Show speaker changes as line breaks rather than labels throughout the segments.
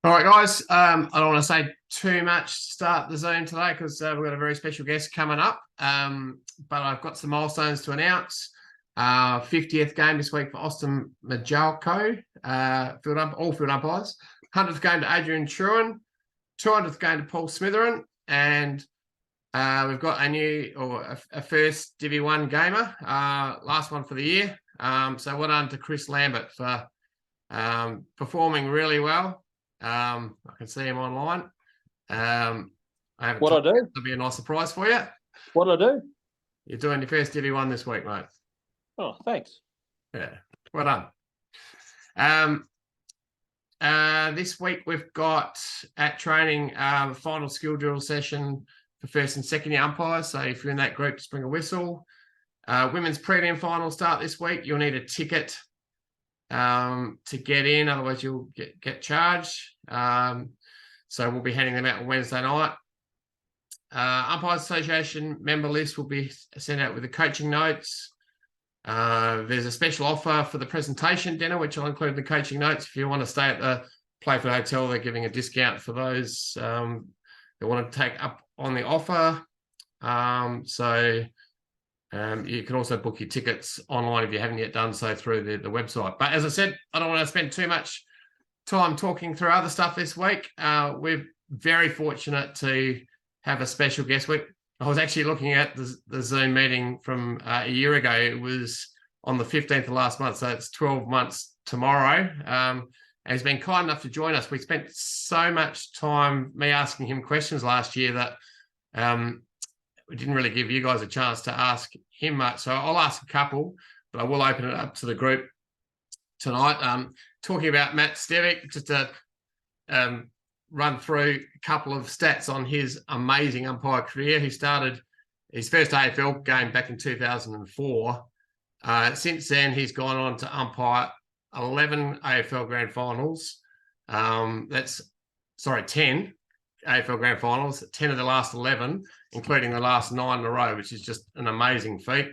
All right, guys. I don't want to say too much to start the Zoom today because we've got a very special guest coming up. But I've got some milestones to announce. 50th game this week for Austin Majalko, all field umpires. 100th game to Adrian Truan. 200th game to Paul Smitherin. And we've got a first Divi 1 gamer, last one for the year. So well done to Chris Lambert for performing really well. I can see him online. I haven't
What I do?
It'll be a nice surprise for you.
What I do?
You're doing your first Divi 1 this week, mate.
Oh, thanks.
Yeah, well done. This week we've got at training final skill drill session for first and second year umpires. So if you're in that group, just bring a whistle. Women's prelim final start this week. You'll need a ticket to get in, otherwise you'll get charged. So we'll be handing them out on Wednesday night. Umpires Association member list will be sent out with the coaching notes. There's a special offer for the presentation dinner, which I'll include in the coaching notes. If you want to stay at the Playford Hotel, they're giving a discount for those that want to take up on the offer. You can also book your tickets online if you haven't yet done so through the website. But as I said, I don't want to spend too much time talking through other stuff this week. We're very fortunate to have a special guest week. I was actually looking at the Zoom meeting from a year ago. It was on the 15th of last month, so it's 12 months tomorrow. And he's been kind enough to join us. We spent so much time, me asking him questions last year that we didn't really give you guys a chance to ask him much. So I'll ask a couple, but I will open it up to the group tonight. Talking about Matt Stevic, just to run through a couple of stats on his amazing umpire career. He started his first AFL game back in 2004. Since then, he's gone on to umpire 11 AFL Grand Finals. 10 AFL Grand Finals, 10 of the last 11, including the last 9 in a row, which is just an amazing feat.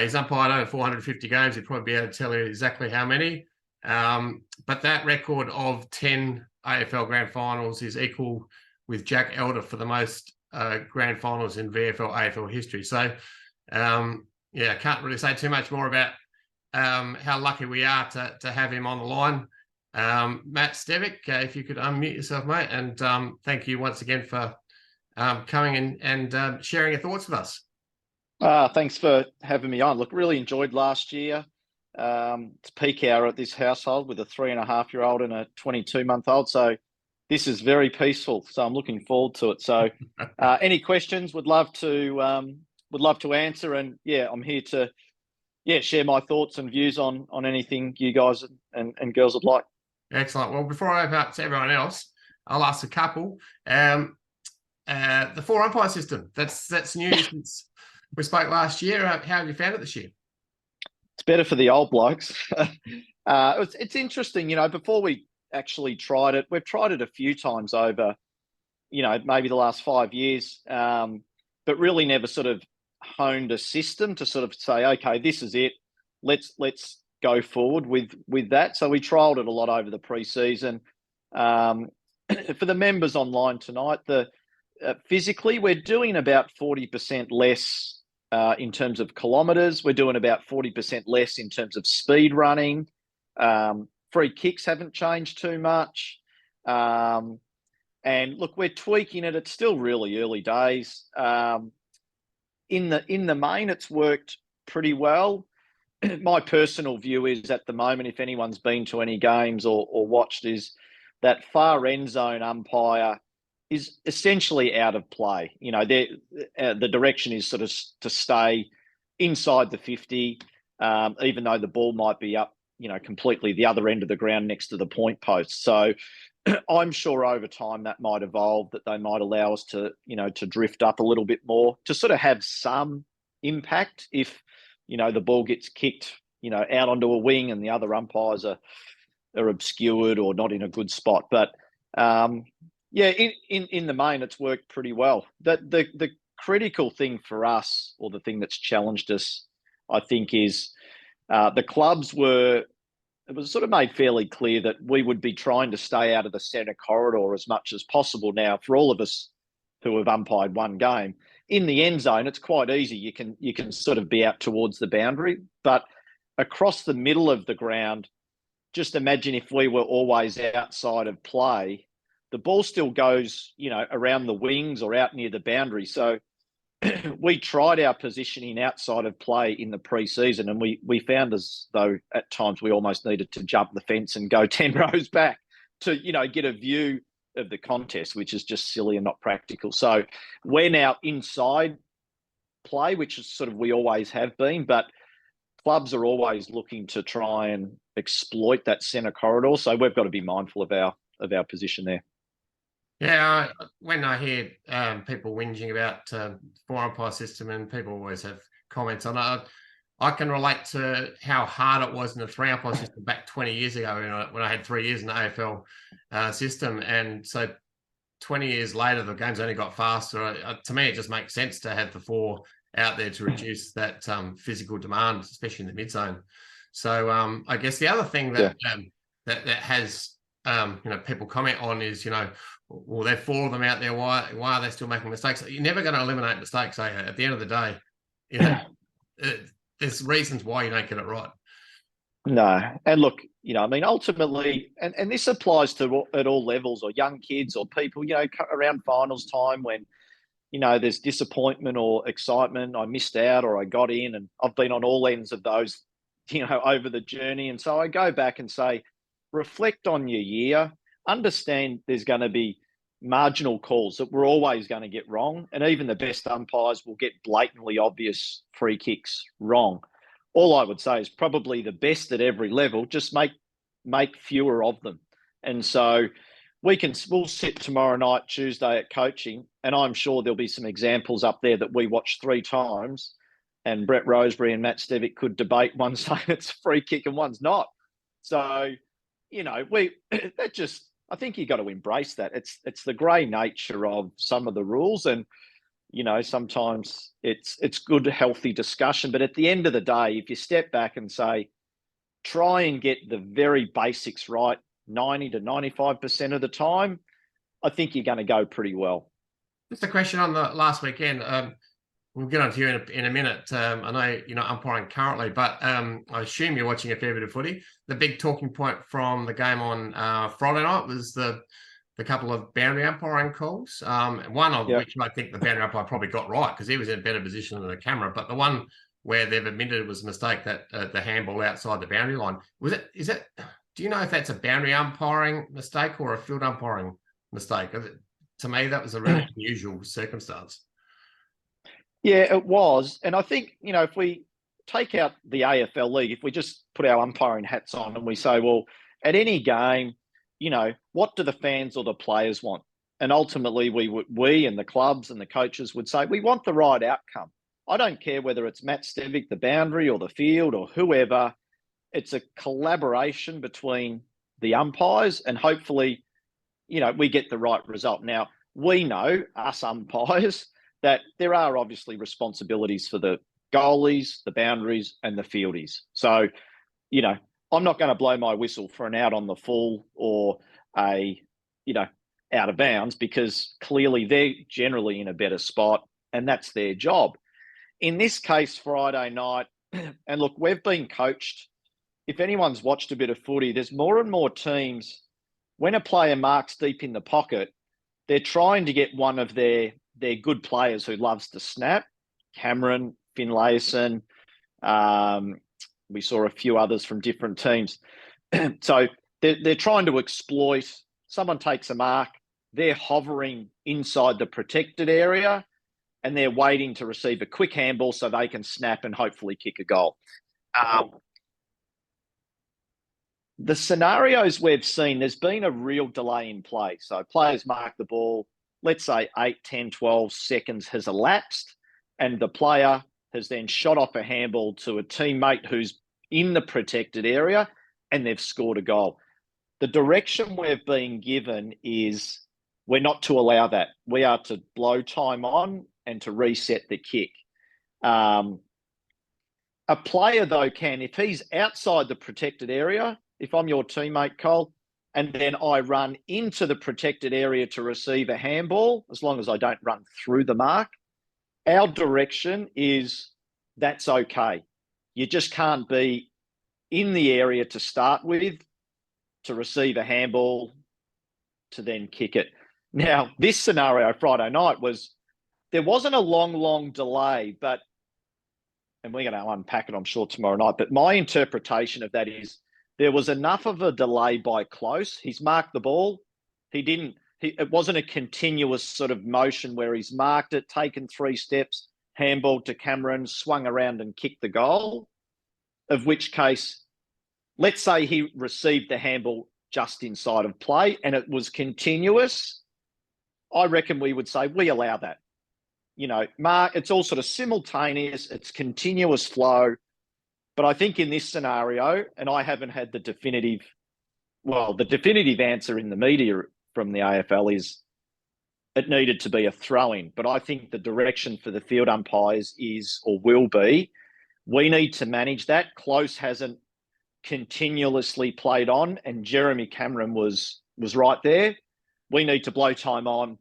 He's umpired over 450 games. He'd probably be able to tell you exactly how many. But that record of 10 AFL Grand Finals is equal with Jack Elder for the most Grand Finals in VFL, AFL history. So, I can't really say too much more about how lucky we are to have him on the line. Matt Stevic, if you could unmute yourself, mate, and thank you once again for coming and sharing your thoughts with us.
Thanks for having me on. Look, really enjoyed last year. It's peak hour at this household with a 3.5-year-old and a 22-month-old. So this is very peaceful. So I'm looking forward to it. So any questions? Would love to answer. And I'm here to share my thoughts and views on anything you guys and girls would like.
Excellent. Well, before I open up to everyone else, I'll ask a couple. The 4 umpire system, that's new since we spoke last year. How have you found it this year?
It's better for the old blokes. It's interesting, before we actually tried it, we've tried it a few times over, maybe the last 5 years, but really never sort of honed a system to sort of say, okay, this is it. Let's go forward with that. So we trialed it a lot over the pre-season. For the members online tonight, physically we're doing about 40% less in terms of kilometres. We're doing about 40% less in terms of speed running. Free kicks haven't changed too much. And look, we're tweaking it. It's still really early days. In the main, it's worked pretty well. My personal view is at the moment, if anyone's been to any games or watched, is that far end zone umpire is essentially out of play. The direction is sort of to stay inside the 50, even though the ball might be up, completely the other end of the ground next to the point post. So I'm sure over time that might evolve, that they might allow us to drift up a little bit more, to sort of have some impact if, the ball gets kicked, out onto a wing and the other umpires are obscured or not in a good spot. But in the main, it's worked pretty well. The critical thing for us, or the thing that's challenged us, I think, is the clubs were it was sort of made fairly clear that we would be trying to stay out of the centre corridor as much as possible. Now, for all of us who have umpired one game, in the end zone, it's quite easy. You can sort of be out towards the boundary, but across the middle of the ground, just imagine if we were always outside of play, the ball still goes, around the wings or out near the boundary. So we tried our positioning outside of play in the preseason, and we found as though at times we almost needed to jump the fence and go 10 rows back to, get a view of the contest, which is just silly and not practical. So we're now inside play, which is sort of we always have been, but clubs are always looking to try and exploit that centre corridor. So we've got to be mindful of our position there.
Yeah, when I hear people whinging about four umpire system, and people always have comments on it, I can relate to how hard it was in the three umpire system back 20 years ago when I had 3 years in the AFL system. And so 20 years later, the game's only got faster. To me, it just makes sense to have the four out there to reduce that physical demand, especially in the mid zone. So I guess the other thing that that has people comment on is, well, there are four of them out there. Why are they still making mistakes? You're never going to eliminate mistakes, are you? At the end of the day, there's reasons why you don't get it right.
No. And look, ultimately, and this applies to at all levels, or young kids or people, around finals time when, there's disappointment or excitement. I missed out or I got in, and I've been on all ends of those, over the journey. And so I go back and say, reflect on your year, understand there's going to be marginal calls that we're always going to get wrong. And even the best umpires will get blatantly obvious free kicks wrong. All I would say is probably the best at every level, just make fewer of them. And so we'll sit tomorrow night, Tuesday at coaching, and I'm sure there'll be some examples up there that we watched 3 times, and Brett Rosebery and Matt Stevic could debate, one saying it's a free kick and one's not. So, I think you got to embrace that. It's the grey nature of some of the rules, and sometimes it's good, healthy discussion. But at the end of the day, if you step back and say, try and get the very basics right 90 to 95% of the time, I think you're going to go pretty well.
Just a question on the last weekend. We'll get on to you in a minute. I know you're not umpiring currently, but I assume you're watching a fair bit of footy. The big talking point from the game on Friday night was the couple of boundary umpiring calls. One of which I think the boundary umpire probably got right because he was in a better position than the camera. But the one where they've admitted it was a mistake, that the handball outside the boundary line, do you know if that's a boundary umpiring mistake or a field umpiring mistake? To me, that was a really unusual circumstance.
Yeah, it was. And I think, if we take out the AFL league, if we just put our umpiring hats on and we say, well, at any game, what do the fans or the players want? And ultimately, we and the clubs and the coaches would say, we want the right outcome. I don't care whether it's Matt Stevic, the boundary, or the field, or whoever. It's a collaboration between the umpires, and hopefully, we get the right result. Now, we know, us umpires, that there are obviously responsibilities for the goalies, the boundaries, and the fieldies. So, I'm not going to blow my whistle for an out on the full or a, out of bounds, because clearly they're generally in a better spot and that's their job. In this case, Friday night, and look, we've been coached. If anyone's watched a bit of footy, there's more and more teams, when a player marks deep in the pocket, they're trying to get one of their good players who loves to snap. Cameron, Finlayson, we saw a few others from different teams. So they're trying to exploit. Someone takes a mark, they're hovering inside the protected area, and they're waiting to receive a quick handball so they can snap and hopefully kick a goal. The scenarios we've seen, there's been a real delay in play. So players mark the ball, let's say 8, 10, 12 seconds has elapsed, and the player has then shot off a handball to a teammate who's in the protected area, and they've scored a goal. The direction we've been given is we're not to allow that. We are to blow time on and to reset the kick. A player, though, can, if he's outside the protected area, if I'm your teammate, Cole, and then I run into the protected area to receive a handball, as long as I don't run through the mark, our direction is that's okay. You just can't be in the area to start with to receive a handball to then kick it. Now, this scenario Friday night there wasn't a long delay, and we're going to unpack it, I'm sure, tomorrow night. But my interpretation of that is there was enough of a delay by Close. He's marked the ball. It wasn't a continuous sort of motion where he's marked it, taken 3 steps, handball to Cameron, swung around and kicked the goal. Of which case, let's say he received the handball just inside of play and it was continuous. I reckon we would say we allow that. Mark, it's all sort of simultaneous, it's continuous flow. But I think in this scenario, and I haven't had the definitive answer in the media from the AFL is it needed to be a throw-in. But I think the direction for the field umpires is, or will be, we need to manage that. Close hasn't continuously played on, and Jeremy Cameron was right there. We need to blow time on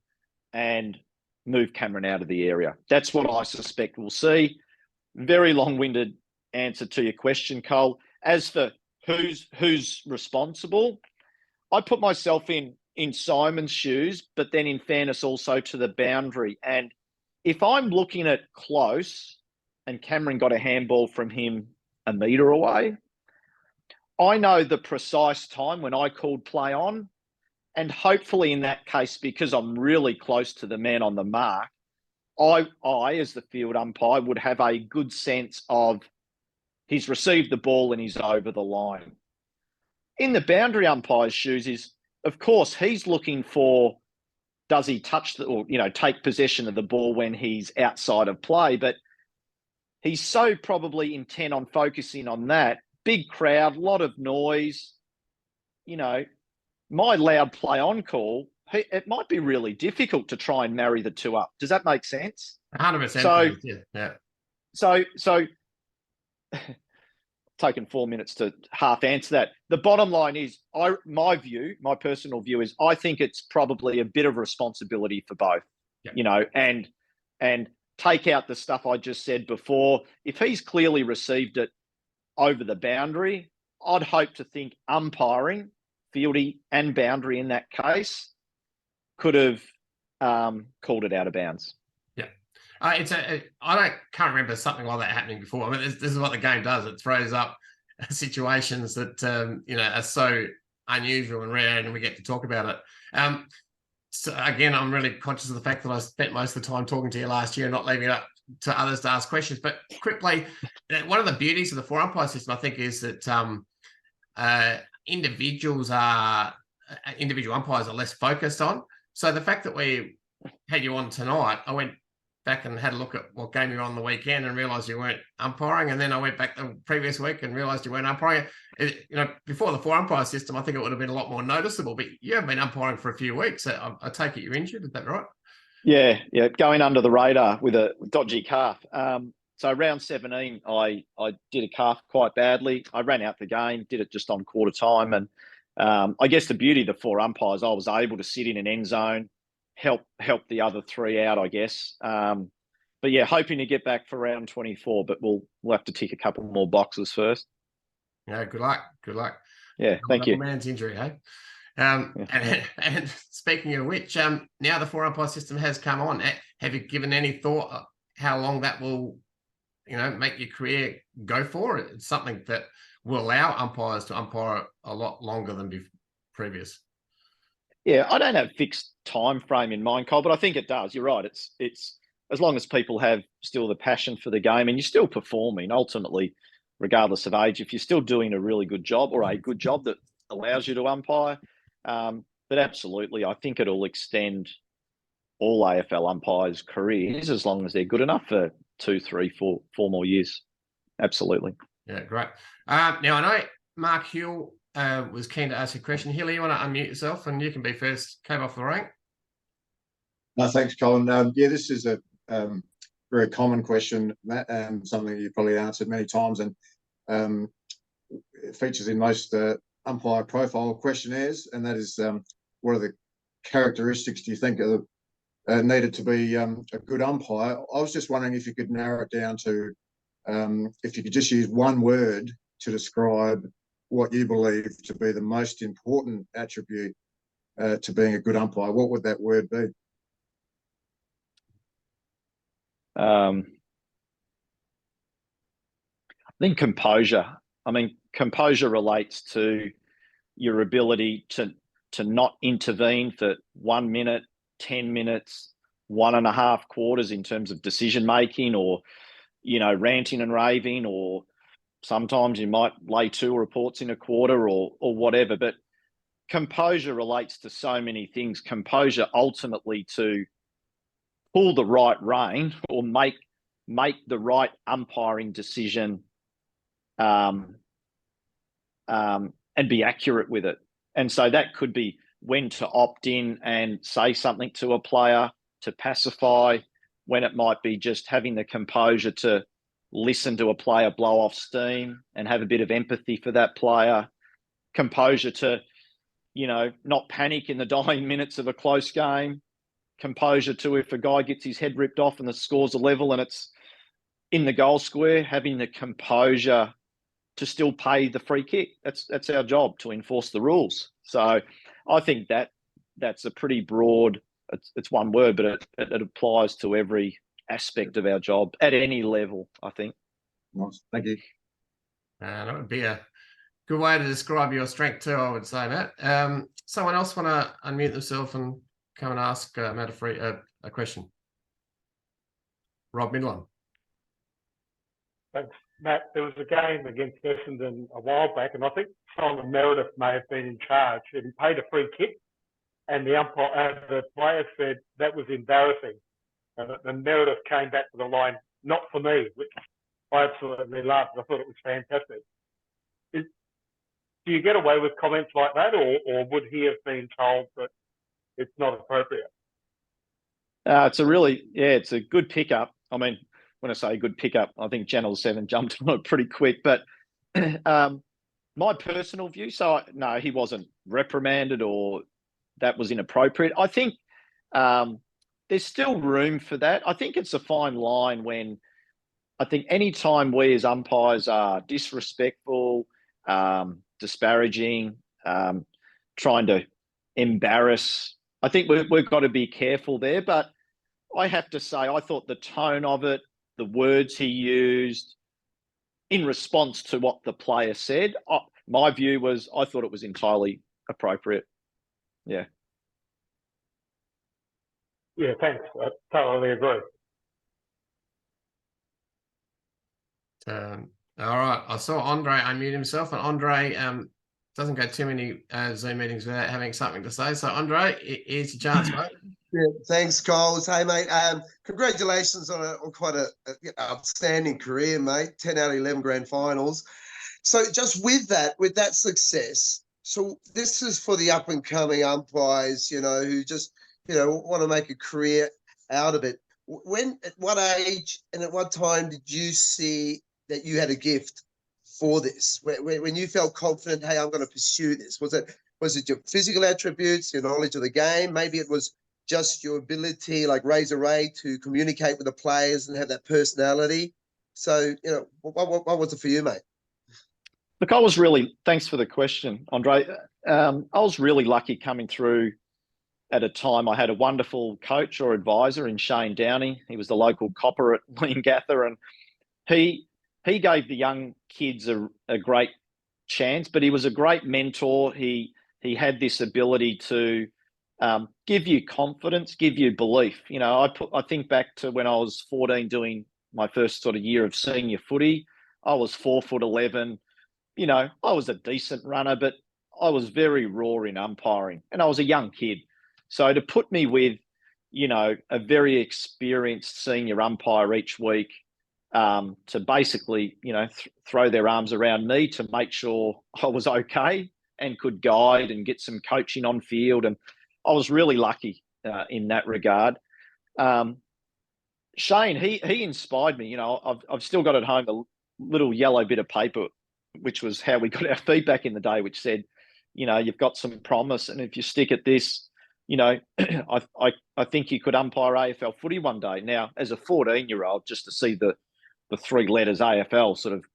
and move Cameron out of the area. That's what I suspect we'll see. Very long-winded answer to your question, Cole. As for who's responsible, I put myself in Simon's shoes, but then in fairness also to the boundary. And if I'm looking at Close and Cameron got a handball from him a metre away, I know the precise time when I called play on. And hopefully in that case, because I'm really close to the man on the mark, I as the field umpire, would have a good sense of he's received the ball and he's over the line. In the boundary umpire's shoes is, of course, he's looking for, does he touch or take possession of the ball when he's outside of play? But he's so probably intent on focusing on that. Big crowd, lot of noise, my loud play on call, it might be really difficult to try and marry the two up. Does that make sense?
100%. Yeah.
So taken 4 minutes to half answer that. The bottom line is, my personal view is, I think it's probably a bit of responsibility for both, and take out the stuff I just said before. If he's clearly received it over the boundary, I'd hope to think umpiring, fieldy and boundary in that case, could have called it out of bounds.
Yeah. I can't remember something like that happening before. I mean, this is what the game does. It throws up situations that, are so unusual and rare, and we get to talk about it. So again, I'm really conscious of the fact that I spent most of the time talking to you last year and not leaving it up to others to ask questions. But quickly, one of the beauties of the 4 umpire system, I think, is that individual umpires are less focused on. So the fact that we had you on tonight, I went back and had a look at what game you were on the weekend and realised you weren't umpiring. And then I went back the previous week and realised you weren't umpiring. Before the 4 umpire system, I think it would have been a lot more noticeable. But you haven't been umpiring for a few weeks. I take it you're injured. Is that right?
Yeah, going under the radar with a dodgy calf. So round 17, I did a calf quite badly. I ran out the game, did it just on quarter time. And I guess the beauty of the 4 umpires, I was able to sit in an end zone, help the other 3 out, I guess. But yeah, hoping to get back for round 24, but we'll have to tick a couple more boxes first.
Yeah, good luck.
Yeah, thank you.
Man's injury, hey? And speaking of which, now the 4 umpire system has come on. Have you given any thought how long that will, make your career go for? It's something that will allow umpires to umpire a lot longer than previous.
Yeah, I don't have a fixed time frame in mind, Cole, but I think it does. You're right. It's as long as people have still the passion for the game and you're still performing, ultimately, regardless of age, if you're still doing a really good job or a good job that allows you to umpire, but absolutely, I think it'll extend all AFL umpires' careers as long as they're good enough for 2, 3, 4 more years. Absolutely.
Yeah, great. Now, I know Mark Hill was keen to ask a question. Hill, you want to unmute yourself and you can be first. Came off the rank.
No, thanks, Colin. This is a very common question, Matt, something you've probably answered many times, and it features in most umpire profile questionnaires, and that is what are the characteristics do you think are needed to be a good umpire? I was just wondering if you could narrow it down to if you could just use one word to describe what you believe to be the most important attribute to being a good umpire. What would that word be?
I think composure. I mean, composure relates to your ability to not intervene for 1 minute, 10 minutes, 1.5 quarters in terms of decision making, or ranting and raving, or sometimes you might lay 2 reports in a quarter, or whatever. But composure relates to so many things. Composure ultimately to pull the right rein or make the right umpiring decision, and be accurate with it. And so that could be when to opt in and say something to a player to pacify, when it might be just having the composure to listen to a player blow off steam and have a bit of empathy for that player. Composure to, not panic in the dying minutes of a close game. Composure to, if a guy gets his head ripped off and the score's a level and it's in the goal square, having the composure to still pay the free kick. That's our job, to enforce the rules. So I think that's a pretty broad, it's one word, but it applies to every aspect of our job at any level, I think.
Nice. Thank you.
That would be a good way to describe your strength too, I would say, Matt. Someone else want to unmute themselves and come and ask Matt a question? Rob Midland.
Thanks, Matt. There was a game against Essendon a while back, and I think Simon Meredith may have been in charge, and he paid a free kick, and the player said that was embarrassing. And Meredith came back to the line, "Not for me," which I absolutely loved. I thought it was fantastic. Do you get away with comments like that, or would he have been told that it's not appropriate?
It's a good pickup. I mean, when I say good pickup, I think Channel 7 jumped on it pretty quick. But my personal view, no, he wasn't reprimanded or that was inappropriate. I think there's still room for that. I think it's a fine line when I think any time we as umpires are disrespectful, disparaging, trying to embarrass, I think we've got to be careful there. But I have to say, I thought the tone of it, the words he used in response to what the player said, my view was I thought it was entirely appropriate. Yeah.
Yeah, thanks. I totally agree.
All right. I saw Andre unmute himself, and Andre doesn't go too many Zoom meetings without having something to say. So, Andre, here's your chance, mate.
Yeah, thanks, Coles. Hey, mate. Congratulations on quite a outstanding career, mate. 10 out of 11 grand finals. So, just with that success, so this is for the up and coming umpires, who just want to make a career out of it. At what age and at what time did you see that you had a gift for this? When you felt confident, hey, I'm going to pursue this? Was it your physical attributes, your knowledge of the game? Maybe it was just your ability, like Razor Ray, to communicate with the players and have that personality. So, what was it for you, mate?
Look, thanks for the question, Andre. I was really lucky coming through at a time. I had a wonderful coach or advisor in Shane Downey. He was the local copper at Leongatha, and he gave the young kids a great chance, but he was a great mentor. He had this ability to give you confidence, give you belief. I think back to when I was 14 doing my first sort of year of senior footy. I was 4'11". I was a decent runner, but I was very raw in umpiring, and I was a young kid. So to put me with, a very experienced senior umpire each week, to basically, throw their arms around me to make sure I was okay and could guide and get some coaching on field. And I was really lucky in that regard. Shane, he inspired me. I've still got at home a little yellow bit of paper, which was how we got our feedback in the day, which said, you know, you've got some promise, and if you stick at this, you know, I think you could umpire AFL footy one day. Now, as a 14-year-old, just to see the three letters AFL sort of,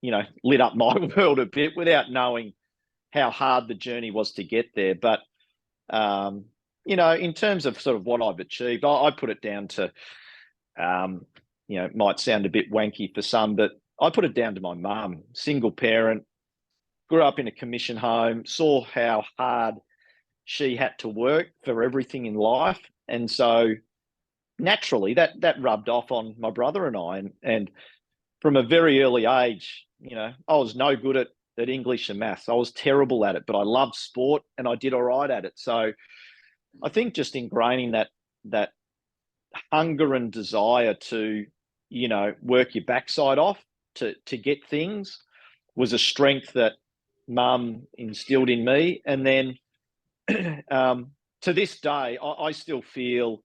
you know, lit up my world a bit without knowing how hard the journey was to get there. But, you know, in terms of sort of what I've achieved, I put it down to, you know, it might sound a bit wanky for some, but I put it down to my mum, single parent, grew up in a commission home, saw how hard she had to work for everything in life. And so naturally that rubbed off on my brother and I. And from a very early age, you know, I was no good at English and maths. I was terrible at it, but I loved sport and I did all right at it. So I think just ingraining that hunger and desire to, you know, work your backside off to get things was a strength that mum instilled in me. And then to this day, I still feel,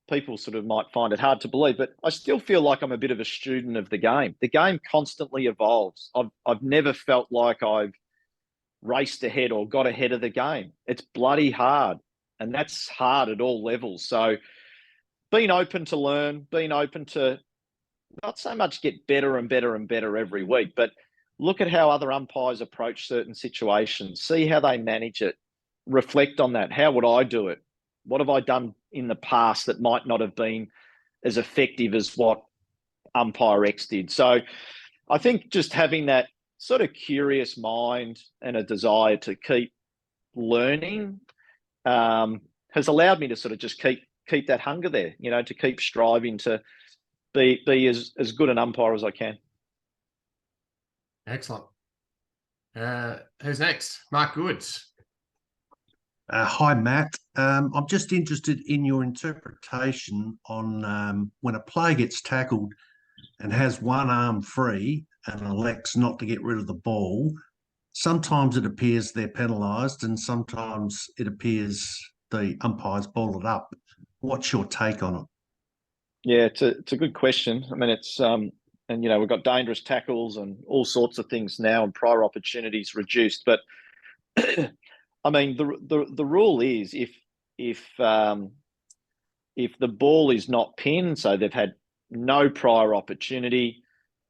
people sort of might find it hard to believe, but I still feel like I'm a bit of a student of the game. The game constantly evolves. I've never felt like I've raced ahead or got ahead of the game. It's bloody hard, and that's hard at all levels. So being open to learn, being open to not so much get better and better and better every week, but look at how other umpires approach certain situations, see how they manage it, reflect on that. How would I do it? What have I done in the past that might not have been as effective as what umpire X did? So I think just having that sort of curious mind and a desire to keep learning has allowed me to sort of just keep that hunger there, you know, to keep striving to be as good an umpire as I can.
Excellent. Who's next? Mark Goods.
Hi, Matt. I'm just interested in your interpretation on when a player gets tackled and has one arm free and elects not to get rid of the ball. Sometimes it appears they're penalised and sometimes it appears the umpires ball it up. What's your take on it?
Yeah, it's a good question. I mean, it's and you know, we've got dangerous tackles and all sorts of things now, and prior opportunities reduced. But I mean, the rule is if the ball is not pinned, so they've had no prior opportunity,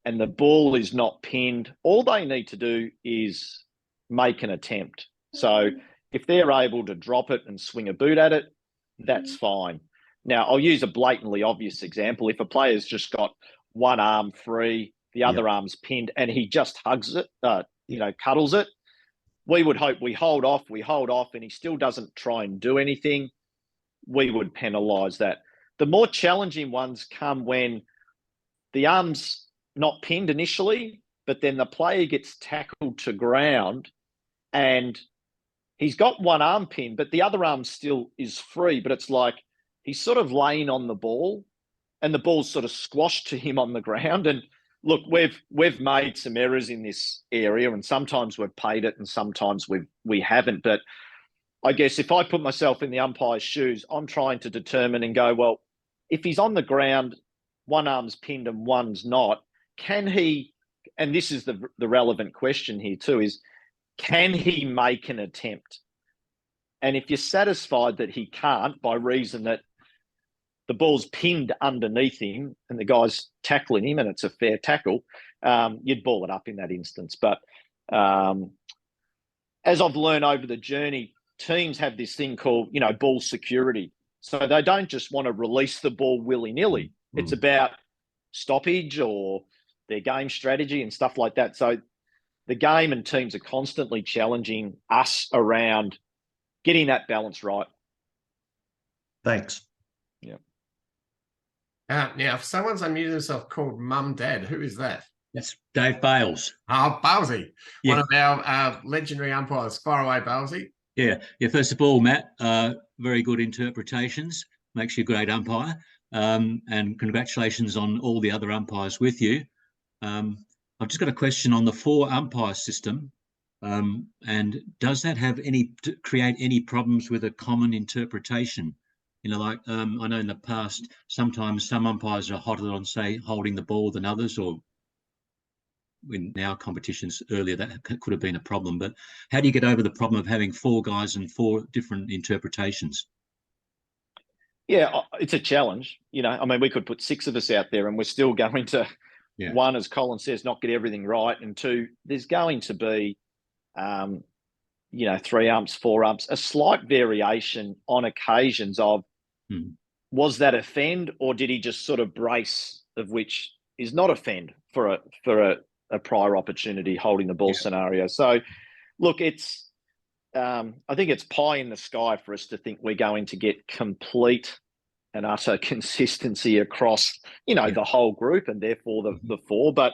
and the ball is not pinned, all they need to do is make an attempt. So if they're able to drop it and swing a boot at it, that's fine. Now, I'll use a blatantly obvious example. If a player's just got one arm free, the other arm's pinned, and he just hugs it, you know, cuddles it, we would hope we hold off, and he still doesn't try and do anything, we would penalise that. The more challenging ones come when the arm's not pinned initially, but then the player gets tackled to ground and he's got one arm pinned, but the other arm still is free, but it's like he's sort of laying on the ball and the ball's sort of squashed to him on the ground. And look, we've made some errors in this area, and sometimes we've paid it and sometimes we haven't. But I guess if I put myself in the umpire's shoes, I'm trying to determine and go, well, if he's on the ground, one arm's pinned and one's not, can he, and this is the relevant question here too, is can he make an attempt? And if you're satisfied that he can't by reason that the ball's pinned underneath him and the guy's tackling him and it's a fair tackle, you'd ball it up in that instance. But as I've learned over the journey, teams have this thing called, you know, ball security. So they don't just want to release the ball willy-nilly. It's about stoppage or their game strategy and stuff like that. So the game and teams are constantly challenging us around getting that balance right.
Thanks.
Yeah.
Now, if someone's unmuted themselves called Mum Dad, who is that?
That's Dave Bales.
Oh, Balesy,
Yeah.
one of our legendary umpires. Fire away, Balesy.
Yeah. First of all, Matt, very good interpretations. Makes you a great umpire. And congratulations on all the other umpires with you. I've just got a question on the 4 umpire system. And does that have create any problems with a common interpretation? You know, like I know in the past, sometimes some umpires are hotter on, say, holding the ball than others, or in our competitions earlier that could have been a problem. But how do you get over the problem of having 4 guys and 4 different interpretations?
Yeah, it's a challenge. You know, I mean, we could put 6 of us out there and we're still going to, one, as Colin says, not get everything right. And 2, there's going to be, 3 umps, 4 umps, a slight variation on occasions of, was that a fend or did he just sort of brace, of which is not a fend for a prior opportunity holding the ball scenario. So, look, it's, I think it's pie in the sky for us to think we're going to get complete and utter consistency across, the whole group and therefore the 4. But,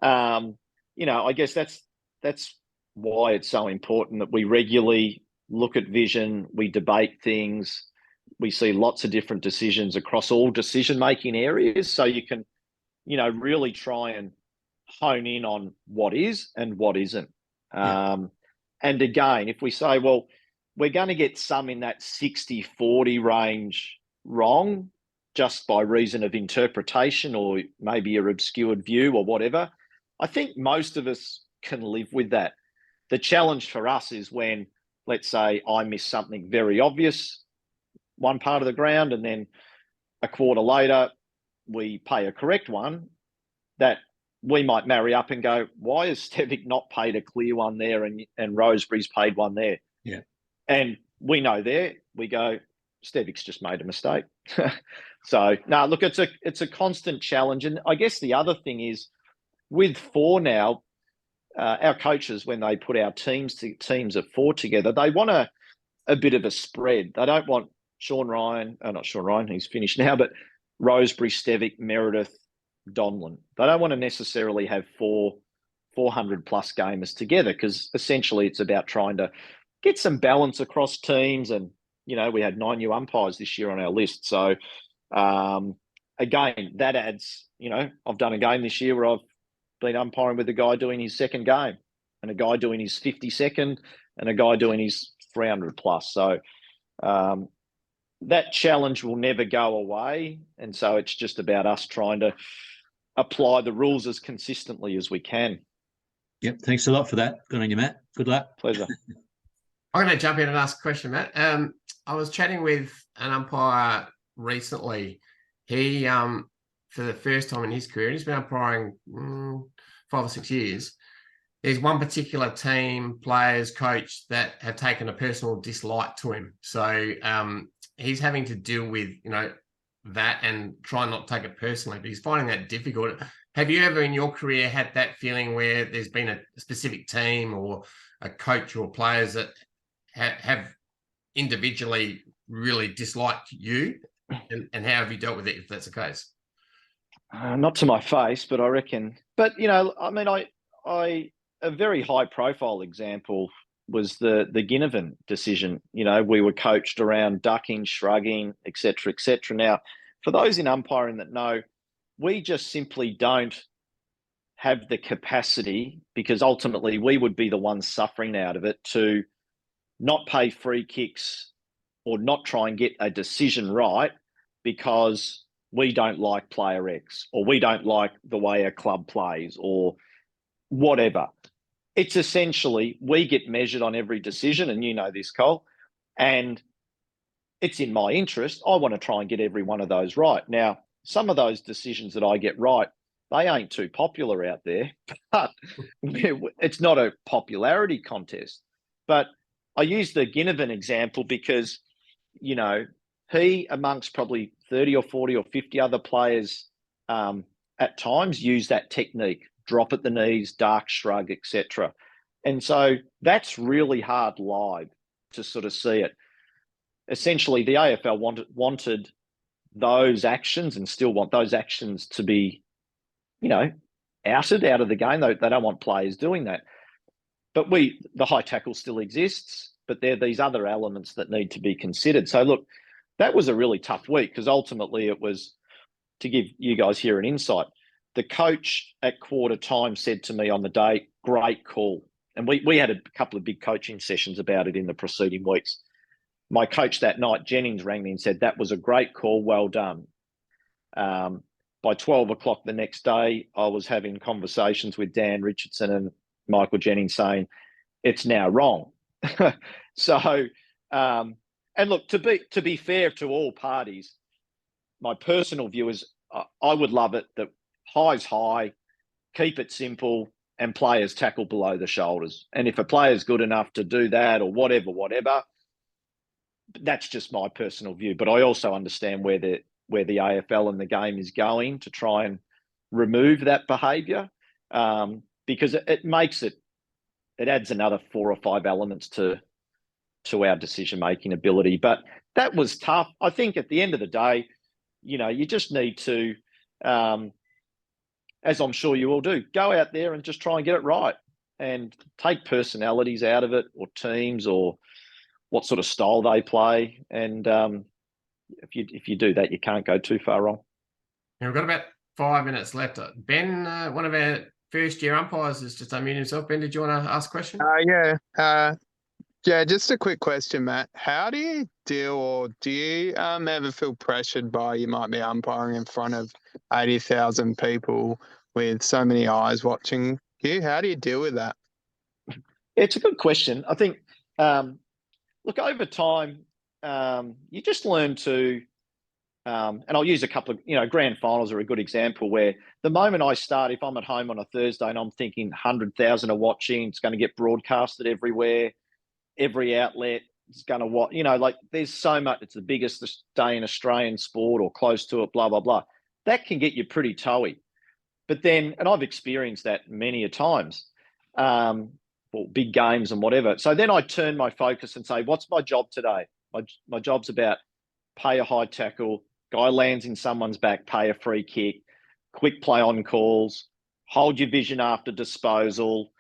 I guess that's why it's so important that we regularly look at vision, we debate things, we see lots of different decisions across all decision-making areas. So you can, really try and hone in on what is and what isn't. And again, if we say, well, we're going to get some in that 60-40 range wrong just by reason of interpretation or maybe your obscured view or whatever, I think most of us can live with that. The challenge for us is when, let's say, I miss something very obvious, one part of the ground, and then a quarter later, we pay a correct one, that we might marry up and go, why has Stevic not paid a clear one there and Rosebery's paid one there?
Yeah.
And we know there, we go, Stevic's just made a mistake. So, no, look, it's a constant challenge. And I guess the other thing is, with 4 now, our coaches, when they put our teams of 4 together, they want a bit of a spread. They don't want not Sean Ryan, he's finished now, but Rosebery, Stevic, Meredith, Donlan. They don't want to necessarily have 400 plus gamers together, because essentially it's about trying to get some balance across teams. And, we had 9 new umpires this year on our list. So, again, that adds, I've done a game this year where I've been umpiring with a guy doing his second game and a guy doing his 52nd and a guy doing his 300 plus. So, that challenge will never go away. And so it's just about us trying to apply the rules as consistently as we can.
Yep. Thanks a lot for that. Good on you, Matt. Good luck.
Pleasure.
I'm going to jump in and ask a question, Matt. I was chatting with an umpire recently. He, for the first time in his career, he's been umpiring 5 or 6 years. There's one particular team, players, coach that have taken a personal dislike to him. So he's having to deal with, that and try not to take it personally, but he's finding that difficult. Have you ever in your career had that feeling where there's been a specific team or a coach or players that have individually really disliked you? And how have you dealt with it if that's the case?
Not to my face, but I reckon. But, a very high profile example was the Ginnivan decision. We were coached around ducking, shrugging, et cetera, et cetera. Now, for those in umpiring that know, we just simply don't have the capacity, because ultimately we would be the ones suffering out of it, to not pay free kicks or not try and get a decision right because we don't like player X or we don't like the way a club plays or whatever. It's essentially, we get measured on every decision, and you know this, Cole, and it's in my interest. I want to try and get every one of those right. Now, some of those decisions that I get right, they ain't too popular out there, but it's not a popularity contest. But I use the Ginnivan example because, he, amongst probably 30 or 40 or 50 other players, at times use that technique. Drop at the knees, dark shrug, etc. And so that's really hard live to sort of see it. Essentially, the AFL wanted those actions and still want those actions to be, outed out of the game. They don't want players doing that. But the high tackle still exists, but there are these other elements that need to be considered. So look, that was a really tough week because ultimately it was, to give you guys here an insight, the coach at quarter time said to me on the day, great call. And we had a couple of big coaching sessions about it in the preceding weeks. My coach that night, Jennings, rang me and said, that was a great call, well done. by 12 o'clock the next day, I was having conversations with Dan Richardson and Michael Jennings saying it's now wrong. So, and look, to be fair to all parties, my personal view is I would love it that high's high, keep it simple, and players tackle below the shoulders. And if a player's good enough to do that or whatever, that's just my personal view. But I also understand where the AFL and the game is going to try and remove that behaviour, because it makes it adds another 4 or 5 elements to our decision-making ability. But that was tough. I think at the end of the day, you just need to, as I'm sure you all do, go out there and just try and get it right and take personalities out of it or teams or what sort of style they play. And if you do that, you can't go too far wrong.
And we've got about 5 minutes left. Ben, one of our first-year umpires, has just unmuted himself. Ben, did you want to ask a question?
Yeah, just a quick question, Matt. How do you deal, or do you ever feel pressured by you might be umpiring in front of 80,000 people with so many eyes watching you? How do you deal with that?
It's a good question. I think, look, over time, you just learn to, and I'll use a couple of, grand finals are a good example where the moment I start, if I'm at home on a Thursday and I'm thinking 100,000 are watching, it's going to get broadcasted everywhere, every outlet is going to watch, like there's so much, it's the biggest day in Australian sport or close to it, blah, blah, blah. That can get you pretty toey. But then, and I've experienced that many a times, for big games and whatever. So then I turn my focus and say, what's my job today? My job's about pay a high tackle, guy lands in someone's back, pay a free kick, quick play on calls, hold your vision after disposal,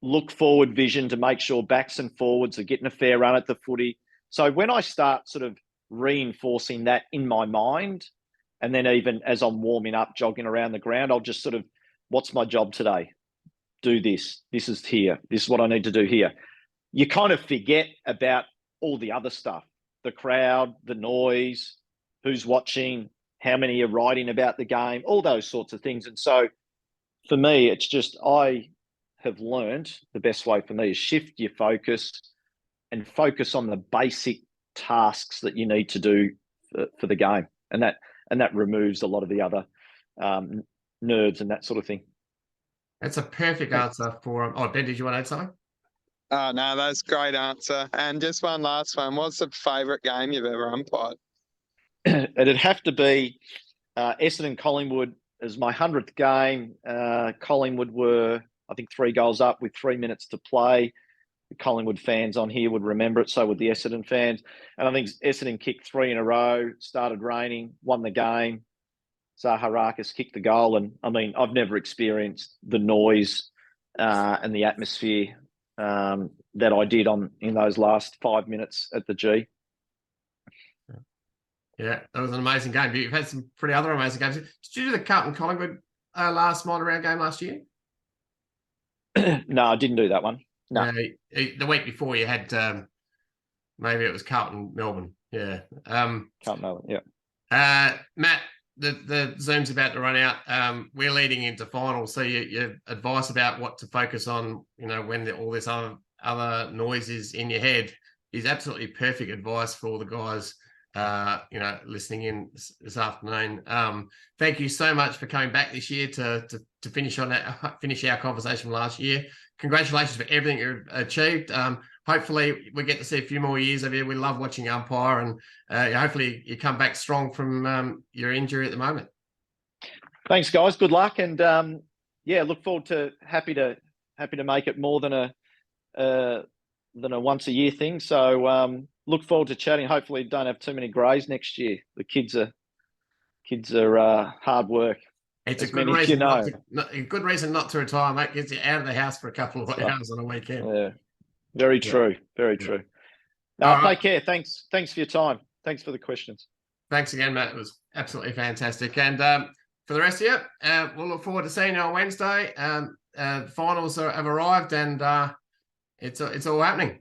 look forward vision to make sure backs and forwards are getting a fair run at the footy. So when I start sort of reinforcing that in my mind, and then even as I'm warming up, jogging around the ground, I'll just sort of, what's my job today? Do this. This is here. This is what I need to do here. You kind of forget about all the other stuff, the crowd, the noise, who's watching, how many are writing about the game, all those sorts of things. And so for me, it's just, I have learned the best way for me is shift your focus and focus on the basic tasks that you need to do for the game. And that removes a lot of the other nerves and that sort of thing.
That's a perfect answer for, Ben, did you want to add something?
No, that's a great answer. And just one last one. What's the favourite game you've ever umpired?
It'd have to be Essendon Collingwood as my 100th game. Collingwood were, I think, 3 goals up with 3 minutes to play. The Collingwood fans on here would remember it, so would the Essendon fans. And I think Essendon kicked 3 in a row, started raining, won the game. Zaharakis kicked the goal. And I mean, I've never experienced the noise and the atmosphere that I did in those last 5 minutes at the G.
Yeah, that was an amazing game. You've had some pretty other amazing games. Did you do the Carlton Collingwood last minor round game last year?
No, I didn't do that one. No.
The week before you had, maybe it was Carlton Melbourne. Yeah.
Carlton Melbourne, yeah.
Matt, the Zoom's about to run out. We're leading into finals. So your advice about what to focus on, when all this other noise is in your head is absolutely perfect advice for all the guys listening in this afternoon. Thank you so much for coming back this year to finish our conversation last year. Congratulations for everything you've achieved. Hopefully we get to see a few more years of you. We love watching umpire, and hopefully you come back strong from your injury at the moment.
Thanks, guys. Good luck, and look forward to happy to make it more than a once a year thing. So look forward to chatting. Hopefully don't have too many greys next year. The kids are hard work.
It's a good reason, a good reason not to retire, mate. Gets you out of the house for a couple of hours on a weekend.
Yeah, very true. Very true. Take care. Thanks for your time. Thanks for the questions.
Thanks again, Matt. It was absolutely fantastic. And for the rest of you, we'll look forward to seeing you on Wednesday. Finals have arrived, and it's all happening.